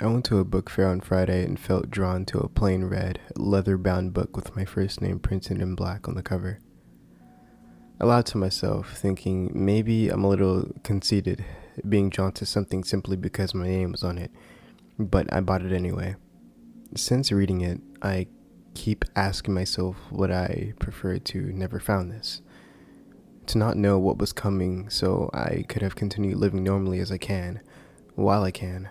I went to a book fair on Friday and felt drawn to a plain red, leather-bound book with my first name printed in black on the cover. I laughed to myself, thinking maybe I'm a little conceited, being drawn to something simply because my name was on it, but I bought it anyway. Since reading it, I keep asking myself would I prefer to never found this, to not know what was coming so I could have continued living normally as I can, while I can.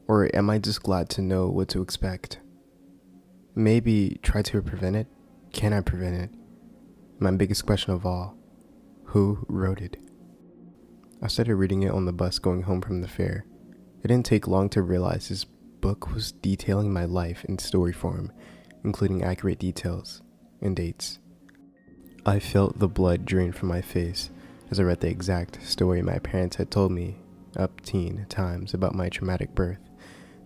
Or am I just glad to know what to expect? Maybe try to prevent it? Can I prevent it? My biggest question of all, who wrote it? I started reading it on the bus going home from the fair. It didn't take long to realize this book was detailing my life in story form, including accurate details and dates. I felt the blood drain from my face as I read the exact story my parents had told me up teen times about my traumatic birth.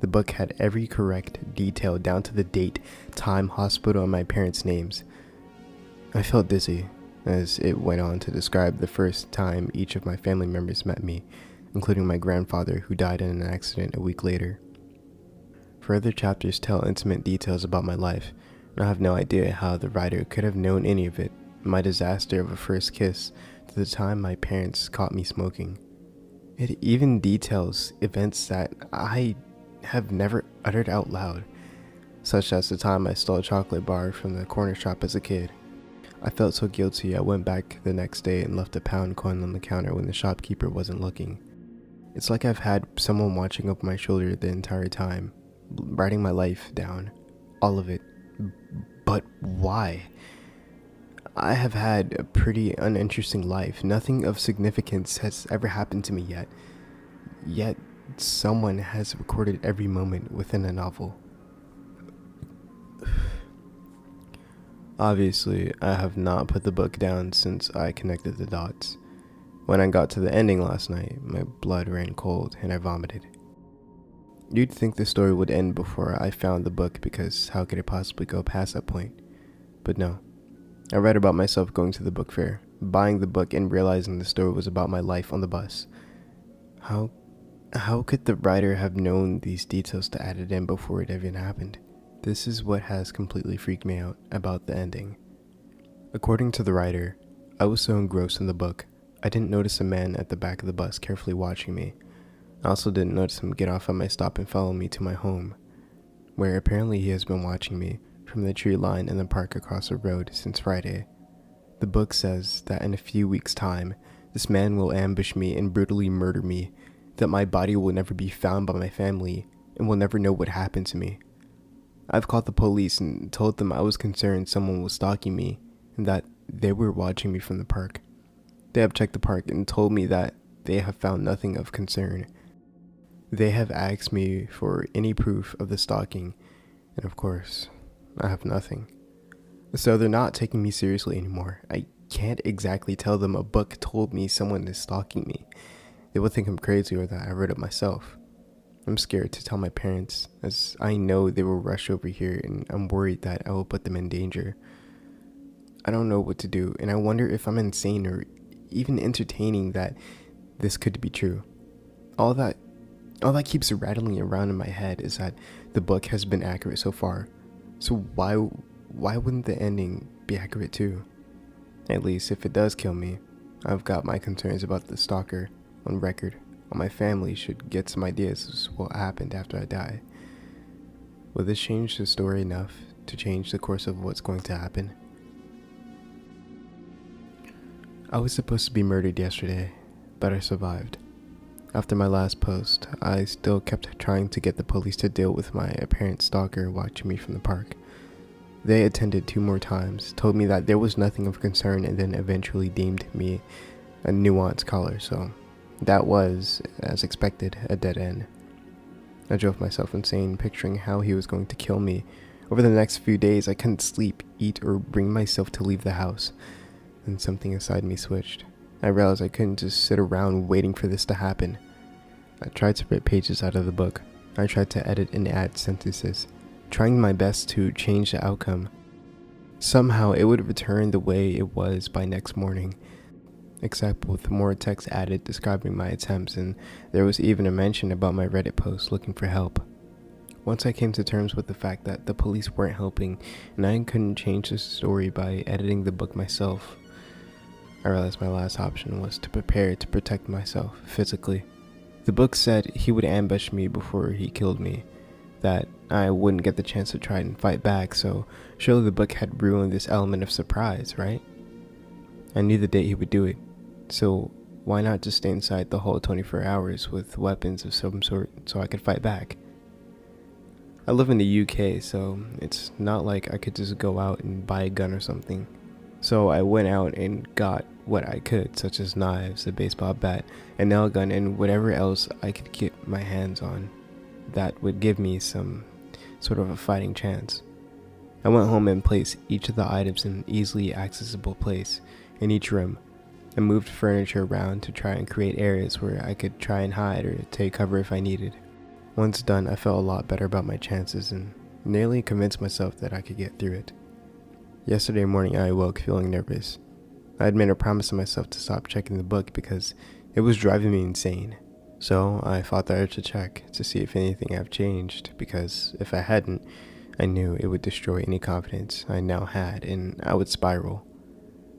The book had every correct detail down to the date, time, hospital, and my parents' names. I felt dizzy as it went on to describe the first time each of my family members met me, including my grandfather who died in an accident a week later. Further chapters tell intimate details about my life, and I have no idea how the writer could have known any of it, my disaster of a first kiss to the time my parents caught me smoking. It even details events that I have never uttered out loud, such as the time I stole a chocolate bar from the corner shop as a kid. I felt so guilty I went back the next day and left a pound coin on the counter when the shopkeeper wasn't looking. It's like I've had someone watching over my shoulder the entire time, writing my life down, all of it. But why? I have had a pretty uninteresting life. Nothing of significance has ever happened to me yet. Yet someone has recorded every moment within a novel. Obviously, I have not put the book down since I connected the dots. When I got to the ending last night, my blood ran cold and I vomited. You'd think the story would end before I found the book because how could it possibly go past that point? But no. I read about myself going to the book fair, buying the book and realizing the story was about my life on the bus. How could the writer have known these details to add it in before it even happened? This is what has completely freaked me out about the ending. According to the writer, I was so engrossed in the book, I didn't notice a man at the back of the bus carefully watching me. I also didn't notice him get off at my stop and follow me to my home, where apparently he has been watching me from the tree line in the park across the road since Friday. The book says that in a few weeks' time, this man will ambush me and brutally murder me, that my body will never be found by my family and will never know what happened to me. I've called the police and told them I was concerned someone was stalking me and that they were watching me from the park. They have checked the park and told me that they have found nothing of concern. They have asked me for any proof of the stalking, and of course, I have nothing. So they're not taking me seriously anymore. I can't exactly tell them a book told me someone is stalking me. They would think I'm crazy or that I wrote it myself. I'm scared to tell my parents, as I know they will rush over here and I'm worried that I will put them in danger. I don't know what to do, and I wonder if I'm insane or even entertaining that this could be true. All that keeps rattling around in my head is that the book has been accurate so far. So why wouldn't the ending be accurate too? At least if it does kill me, I've got my concerns about the stalker on record. My family should get some ideas as to what happened after I die. Will this change the story enough to change the course of what's going to happen? I was supposed to be murdered yesterday, but I survived. After my last post, I still kept trying to get the police to deal with my apparent stalker watching me from the park. They attended 2 more times, told me that there was nothing of concern, and then eventually deemed me a nuanced caller, so that was, as expected, a dead end. I drove myself insane, picturing how he was going to kill me. Over the next few days, I couldn't sleep, eat, or bring myself to leave the house. Then something inside me switched. I realized I couldn't just sit around waiting for this to happen. I tried to rip pages out of the book. I tried to edit and add sentences, trying my best to change the outcome. Somehow it would return the way it was by next morning, except with more text added describing my attempts, and there was even a mention about my Reddit post looking for help. Once I came to terms with the fact that the police weren't helping and I couldn't change the story by editing the book myself, I realized my last option was to prepare to protect myself physically. The book said he would ambush me before he killed me, that I wouldn't get the chance to try and fight back, so surely the book had ruined this element of surprise, right? I knew the date he would do it, so why not just stay inside the whole 24 hours with weapons of some sort so I could fight back? I live in the UK, so it's not like I could just go out and buy a gun or something. So I went out and got what I could, such as knives, a baseball bat, a nail gun, and whatever else I could get my hands on that would give me some sort of a fighting chance. I went home and placed each of the items in an easily accessible place in each room. I moved furniture around to try and create areas where I could try and hide or take cover if I needed. Once done, I felt a lot better about my chances and nearly convinced myself that I could get through it. Yesterday morning, I awoke feeling nervous. I had made a promise to myself to stop checking the book because it was driving me insane. So I fought the urge to check to see if anything had changed, because if I hadn't, I knew it would destroy any confidence I now had and I would spiral.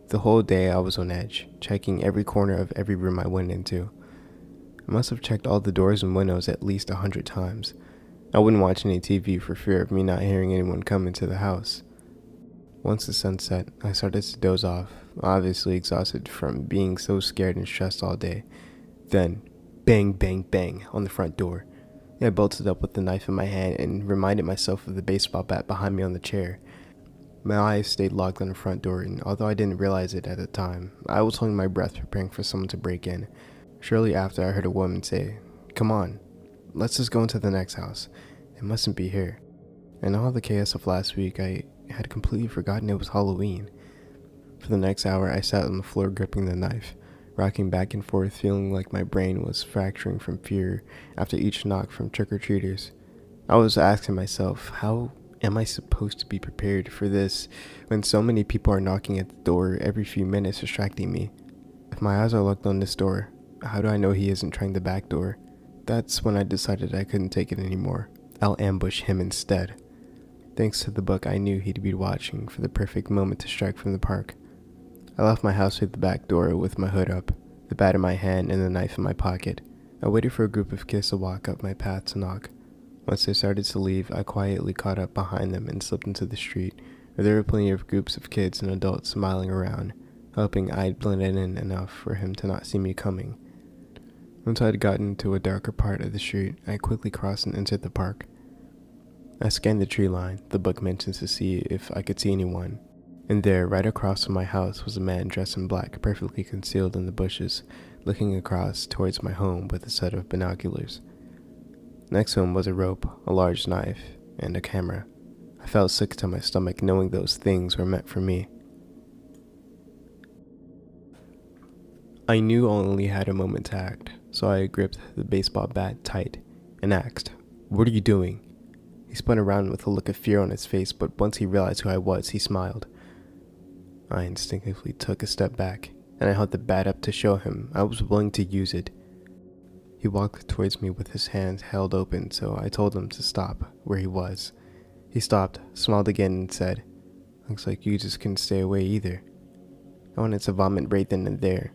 The whole day I was on edge, checking every corner of every room I went into. I must have checked all the doors and windows at least 100 times. I wouldn't watch any TV for fear of me not hearing anyone come into the house. Once the sun set, I started to doze off, obviously exhausted from being so scared and stressed all day. Then, bang, bang, bang on the front door. I bolted up with the knife in my hand and reminded myself of the baseball bat behind me on the chair. My eyes stayed locked on the front door, and although I didn't realize it at the time, I was holding my breath preparing for someone to break in. Shortly after, I heard a woman say, "Come on, let's just go into the next house. It mustn't be here." In all the chaos of last week, I had completely forgotten it was Halloween. For the next hour, I sat on the floor gripping the knife, rocking back and forth, feeling like my brain was fracturing from fear after each knock from trick-or-treaters. I was asking myself, how am I supposed to be prepared for this when so many people are knocking at the door every few minutes, distracting me? If my eyes are locked on this door, how do I know he isn't trying the back door? That's when I decided I couldn't take it anymore. I'll ambush him instead. Thanks to the book, I knew he'd be watching for the perfect moment to strike from the park. I left my house through the back door with my hood up, the bat in my hand and the knife in my pocket. I waited for a group of kids to walk up my path to knock. Once they started to leave, I quietly caught up behind them and slipped into the street, where there were plenty of groups of kids and adults smiling around, hoping I'd blended in enough for him to not see me coming. Once I had gotten to a darker part of the street, I quickly crossed and entered the park. I scanned the tree line the book mentioned to see if I could see anyone, and there, right across from my house, was a man dressed in black, perfectly concealed in the bushes, looking across towards my home with a set of binoculars. Next to him was a rope, a large knife, and a camera. I felt sick to my stomach knowing those things were meant for me. I knew I only had a moment to act, so I gripped the baseball bat tight and asked, "What are you doing?" He spun around with a look of fear on his face, but once he realized who I was, he smiled. I instinctively took a step back, and I held the bat up to show him I was willing to use it. He walked towards me with his hands held open, so I told him to stop where he was. He stopped, smiled again, and said, "Looks like you just couldn't stay away either." I wanted to vomit right then and there.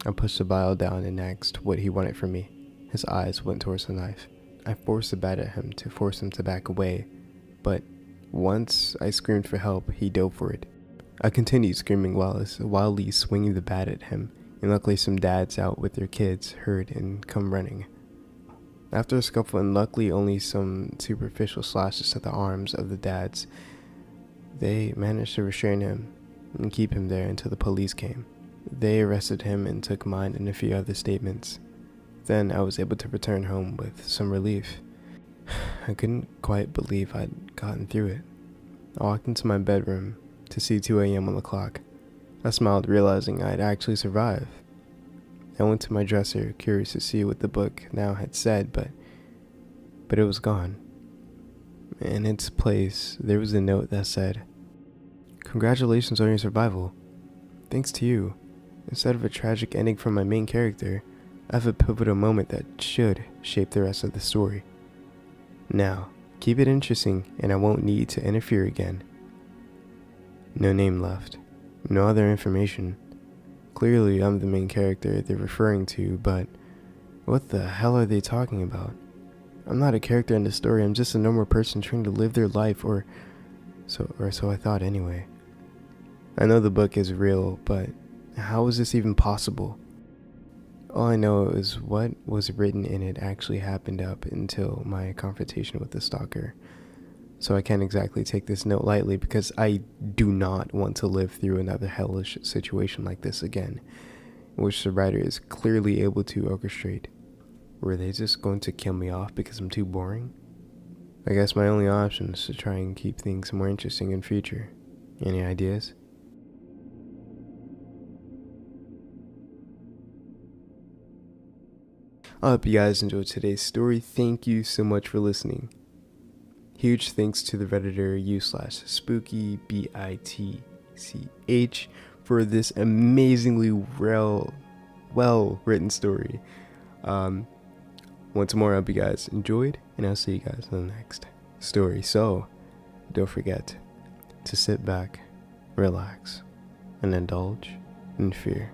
I pushed the vial down and asked what he wanted from me. His eyes went towards the knife. I forced the bat at him to force him to back away, but once I screamed for help, he dove for it. I continued screaming while wildly swinging the bat at him, and luckily some dads out with their kids heard and come running. After a scuffle and luckily only some superficial slashes to the arms of the dads, they managed to restrain him and keep him there until the police came. They arrested him and took mine and a few other statements. Then I was able to return home with some relief. I couldn't quite believe I'd gotten through it. I walked into my bedroom to see 2 a.m. on the clock. I smiled, realizing I'd actually survived. I went to my dresser, curious to see what the book now had said, but it was gone. In its place, there was a note that said, "Congratulations on your survival. Thanks to you, instead of a tragic ending for my main character, I have a pivotal moment that should shape the rest of the story. Now, Keep it interesting, and I won't need to interfere again. No name left. No other information. Clearly, I'm the main character they're referring to, but what the hell are they talking about? I'm not a character in the story, I'm just a normal person trying to live their life, or so I thought anyway. I know the book is real, but how is this even possible? All I know is what was written in it actually happened up until my confrontation with the stalker. So I can't exactly take this note lightly, because I do not want to live through another hellish situation like this again, which the writer is clearly able to orchestrate. Were they just going to kill me off because I'm too boring? I guess my only option is to try and keep things more interesting in future. Any ideas? I hope you guys enjoyed today's story. Thank you so much for listening. Huge thanks to the Redditor u/SookyBitch for this amazingly well written story. Once more, I hope you guys enjoyed, and I'll see you guys in the next story. So, don't forget to sit back, relax, and indulge in fear.